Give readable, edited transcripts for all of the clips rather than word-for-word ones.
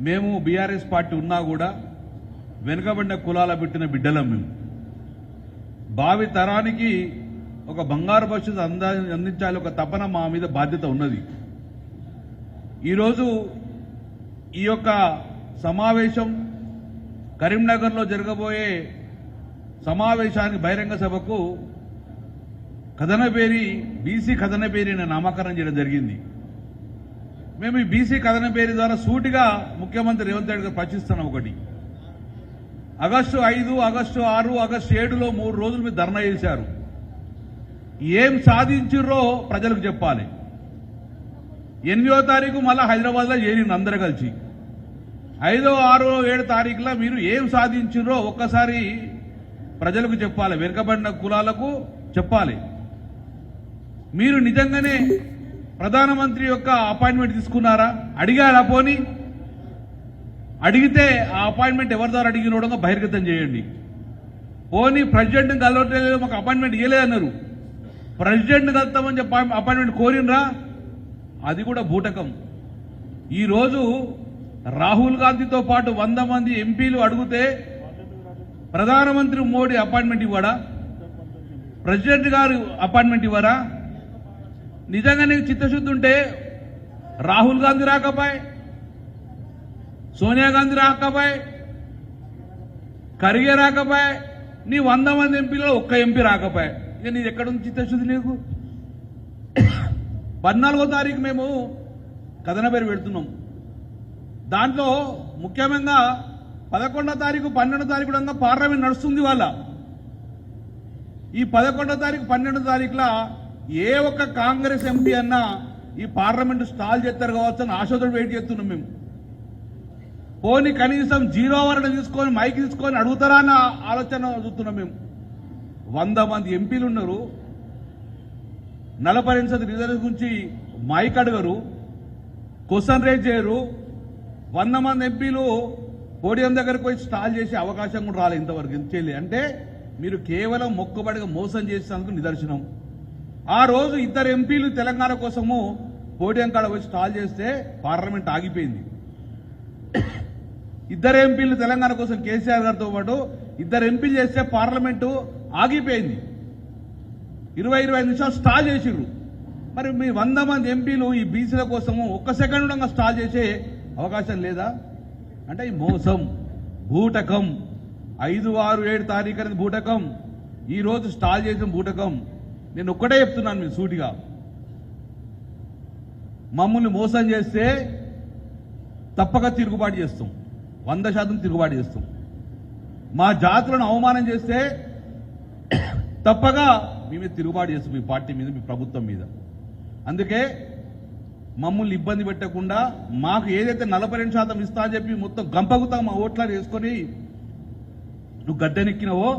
మేము BRS party ఉన్నా కూడా వెనుకబడిన కులాల పెట్టిన బిడ్డలం. మేము భావి తరానికి ఒక బంగారు భవిష్యత్తు అందించాలి, ఒక తపన మా మీద బాధ్యత ఉన్నది. ఈరోజు ఈ యొక్క సమావేశం కరీంనగర్లో జరగబోయే సమావేశానికి బహిరంగ సభకు కథనపేరి బీసీ కథనపేరి అనే నామకరణం చేయడం జరిగింది. మేము ఈ బీసీ కథనపేరి ద్వారా సూటిగా ముఖ్యమంత్రి రేవంత్ రెడ్డి గారు ప్రశ్నిస్తున్నాం. ఒకటి, ఆగస్టు 5, ఆగస్టు 6, ఆగస్టు 7లో 3 రోజులు మీరు ధర్నా చేశారు. ఏం సాధించిర్రో ప్రజలకు చెప్పాలి. 8వ తారీఖు మళ్ళా హైదరాబాద్లో చేరింది అందరూ కలిసి. 5, 6, 7 తారీఖులో మీరు ఏం సాధించిర్రో ఒక్కసారి ప్రజలకు చెప్పాలి, వెనుకబడిన కులాలకు చెప్పాలి. మీరు నిజంగానే ప్రధానమంత్రి యొక్క అపాయింట్మెంట్ తీసుకున్నారా? అడిగారా? పోనీ అడిగితే ఆ అపాయింట్మెంట్ ఎవరి ద్వారా అడిగినోడో బహిర్గతం చేయండి. పోనీ ప్రెసిడెంట్ని కలవట్లేదు, మాకు అపాయింట్మెంట్ ఇవ్వలేదన్నారు. ప్రెసిడెంట్ని కలుస్తామని చెప్పి అపాయింట్మెంట్ కోరినరా? అది కూడా బూటకం. ఈరోజు రాహుల్ గాంధీతో పాటు 100 మంది ఎంపీలు అడిగితే ప్రధానమంత్రి మోడీ అపాయింట్మెంట్ ఇవ్వడా? ప్రెసిడెంట్ గారు అపాయింట్మెంట్ ఇవ్వరా? నిజంగా నీకు చిత్తశుద్ధి ఉంటే రాహుల్ గాంధీ రాకపోయే, సోనియా గాంధీ రాకపోయే, ఖర్గే రాకపోయే, నీ 100 మంది ఎంపీలలో ఒక్క ఎంపీ రాకపోయే. ఇక నీది ఎక్కడుంది చిత్తశుద్ధి నీకు? 14వ తారీఖు మేము కథనపేరి పెడుతున్నాం. దాంట్లో ముఖ్యంగా 11వ తారీఖు 12వ తారీఖు కూడా పార్లమెంట్ నడుస్తుంది. వాళ్ళ ఈ 11వ తారీఖు 12వ తారీఖుల ఏ ఒక్క కాంగ్రెస్ ఎంపీ అన్నా ఈ పార్లమెంటు స్టాల్ చేస్తారు కావచ్చు అని ఆశతో వెయిట్ చేస్తున్నాం మేము. పోనీ కనీసం 0 అవర్ తీసుకొని మైక్ తీసుకొని అడుగుతారా అన్న ఆలోచన చూస్తున్నాం మేము. 100 మంది ఎంపీలు ఉన్నారు, 40% రిజర్వ్ గురించి మైక్ అడగరు, క్వశ్చన్ రేజ్ చేయరు. 100 మంది ఎంపీలు పోడియం దగ్గరకు పోయి స్టాల్ చేసే అవకాశం కూడా రాలేదు ఇంతవరకు. ఎందుకు అంటే మీరు కేవలం మొక్కుబడిగా మోసం చేసినందుకు నిదర్శనం. ఆ రోజు 2 ఎంపీలు తెలంగాణ కోసము పోడియం కాడ పోయి స్టాల్ చేస్తే పార్లమెంట్ ఆగిపోయింది. 2 ఎంపీలు తెలంగాణ కోసం కేసీఆర్ గారితో పాటు 2 ఎంపీలు చేస్తే పార్లమెంటు ఆగిపోయింది. 20-25 నిమిషాలు స్టాల్ చేసిర్రు. మరి మీ 100 మంది ఎంపీలు ఈ బీసీల కోసము 1 సెకండ్ కూడా స్టాల్ చేసే అవకాశం లేదా? అంటే ఈ మోసం, బూటకం. 5, 6, 7 తారీఖు అనేది బూటకం. ఈరోజు స్టాల్ చేసిన బూటకం. నేను ఒక్కటే చెప్తున్నాను మీరు సూటిగా, మమ్మల్ని మోసం చేస్తే తప్పక తిరుగుబాటు చేస్తాం, 100% తిరుగుబాటు చేస్తాం. మా జాతులను అవమానం చేస్తే తప్పగా మీ మీద తిరుగుబాటు చేస్తాం, మీ పార్టీ మీద, మీ ప్రభుత్వం మీద. అందుకే మమ్మల్ని ఇబ్బంది పెట్టకుండా మాకు ఏదైతే 42% ఇస్తా అని చెప్పి మొత్తం గంపగుతా మా ఓట్లను వేసుకొని నువ్వు గడ్డెనెక్కినవో,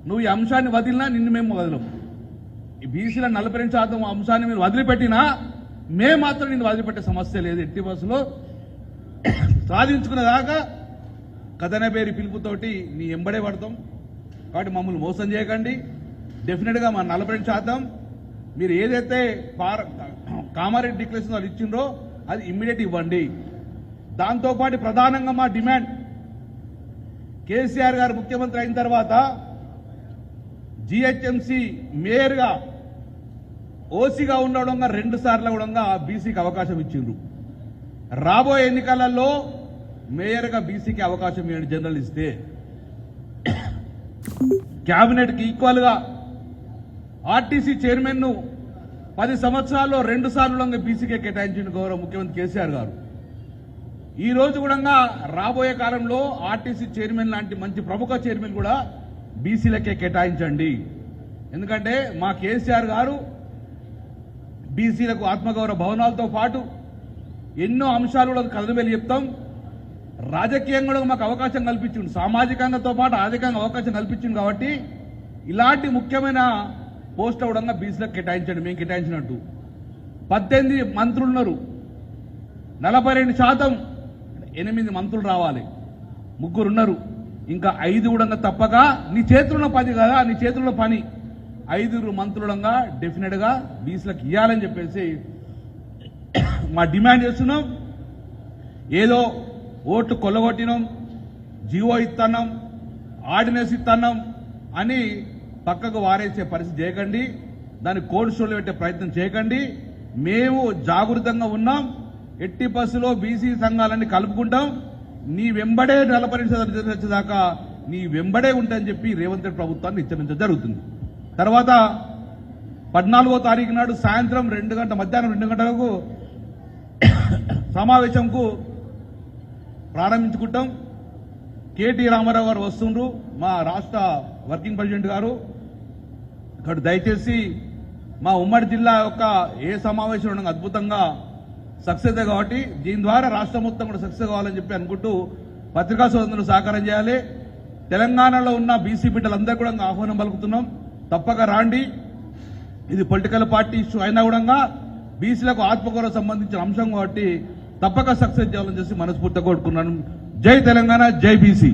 నువ్వు ఈ అంశాన్ని వదిలినా నిన్ను మేము వదలం. ఈ బీసీల 42% అంశాన్ని మీరు వదిలిపెట్టినా మేము మాత్రం నిన్ను వదిలిపెట్టే సమస్య లేదు. ఎట్టి బస్సులో సాధించుకునేదాకా కథనపేరి పిలుపుతోటి నీ ఎంబడే పడతాం. కాబట్టి మమ్మల్ని మోసం చేయకండి. డెఫినెట్గా మా 42% మీరు ఏదైతే కామారెడ్డి డిక్లరేషన్ వాళ్ళు ఇచ్చిండ్రో అది ఇమ్మీడియట్ ఇవ్వండి. దాంతోపాటు ప్రధానంగా మా డిమాండ్, కేసీఆర్ గారు ముఖ్యమంత్రి అయిన తర్వాత జీహెచ్ఎంసీ మేయర్గా ఓసీగా ఉండడంగా 2 సార్లు కూడా బీసీకి అవకాశం ఇచ్చిండ్రు. రాబోయే ఎన్నికలలో మేయర్గా బీసీకి అవకాశం ఇవ్వండి. జనరల్ ఇస్తే క్యాబినెట్కి ఈక్వల్గా ఆర్టీసీ చైర్మన్ను 10 సంవత్సరాల్లో 2 సార్లు బీసీకే కేటాయించిన గౌరవ ముఖ్యమంత్రి కేసీఆర్ గారు. ఈ రోజు కూడా రాబోయే కాలంలో ఆర్టీసీ చైర్మన్ లాంటి మంచి ప్రముఖ చైర్మన్ కూడా బీసీలకే కేటాయించండి. ఎందుకంటే మా కేసీఆర్ గారు బీసీలకు ఆత్మగౌరవ భవనాలతో పాటు ఎన్నో అంశాలు కూడా కథనపేరి చెప్తాం. రాజకీయంగా కూడా మాకు అవకాశం కల్పించింది, సామాజికంగాతో పాటు ఆర్థికంగా అవకాశం కల్పించింది. కాబట్టి ఇలాంటి ముఖ్యమైన పోస్టులు కూడా బీసీలకు కేటాయించండి. మేము కేటాయించినట్టు 18 మంత్రులు ఉన్నారు, 42% 8 మంత్రులు రావాలి, 3 ఉన్నారు, ఇంకా 5 కూడా తప్పక. నీ చేతుల్లో 10 కదా, నీ చేతుల్లో పని 5 మంత్రులంగా డెఫినెట్గా బీసీలకు ఇవ్వాలని చెప్పేసి మా డిమాండ్ చేస్తున్నాం. ఏదో ఓట్లు కొల్లగొట్టినాం, జీవో ఇస్తున్నాం, ఆర్డినెన్స్ ఇస్తున్నాం అని పక్కకు వారేసే పరిస్థితి చేయకండి. దాన్ని కోల్డ్ స్టోర్లో పెట్టే ప్రయత్నం చేయకండి. మేము జాగృతంగా ఉన్నాం. ఎట్టి బస్సులో బీసీ సంఘాలన్నీ కలుపుకుంటాం. నీ వెంబడే 40% రిజర్వేషన్ వచ్చేదాకా నీ వెంబడే ఉంటాయని చెప్పి రేవంత్ రెడ్డి ప్రభుత్వాన్ని హెచ్చరించడం జరుగుతుంది. తర్వాత 14వ తారీఖు నాడు సాయంత్రం మధ్యాహ్నం 2 గంటలకు సమావేశంకు ప్రారంభించుకుంటాం. కేటీ రామారావు గారు వస్తుండ్రు, మా రాష్ట్ర వర్కింగ్ ప్రెసిడెంట్ గారు. ఇక్కడ దయచేసి మా ఉమ్మడి జిల్లా యొక్క ఏ సమావేశం ఉండగా అద్భుతంగా సక్సెస్ కాబట్టి దీని ద్వారా రాష్ట్రం మొత్తం కూడా సక్సెస్ కావాలని చెప్పి అనుకుంటూ పత్రికా సోదరులు సహకారం చేయాలి. తెలంగాణలో ఉన్న బీసీ బిడ్డలందరూ కూడా ఆహ్వానం పలుకుతున్నాం. తప్పక రాండి. ఇది పొలిటికల్ పార్టీ ఇష్యూ అయినా కూడా బీసీలకు ఆత్మగౌరవం సంబంధించిన అంశం కాబట్టి తప్పక సక్సెస్ చేయాలని చేసి మనస్ఫూర్తిగా కోరుకున్నాను. జై తెలంగాణ, జై బీసీ.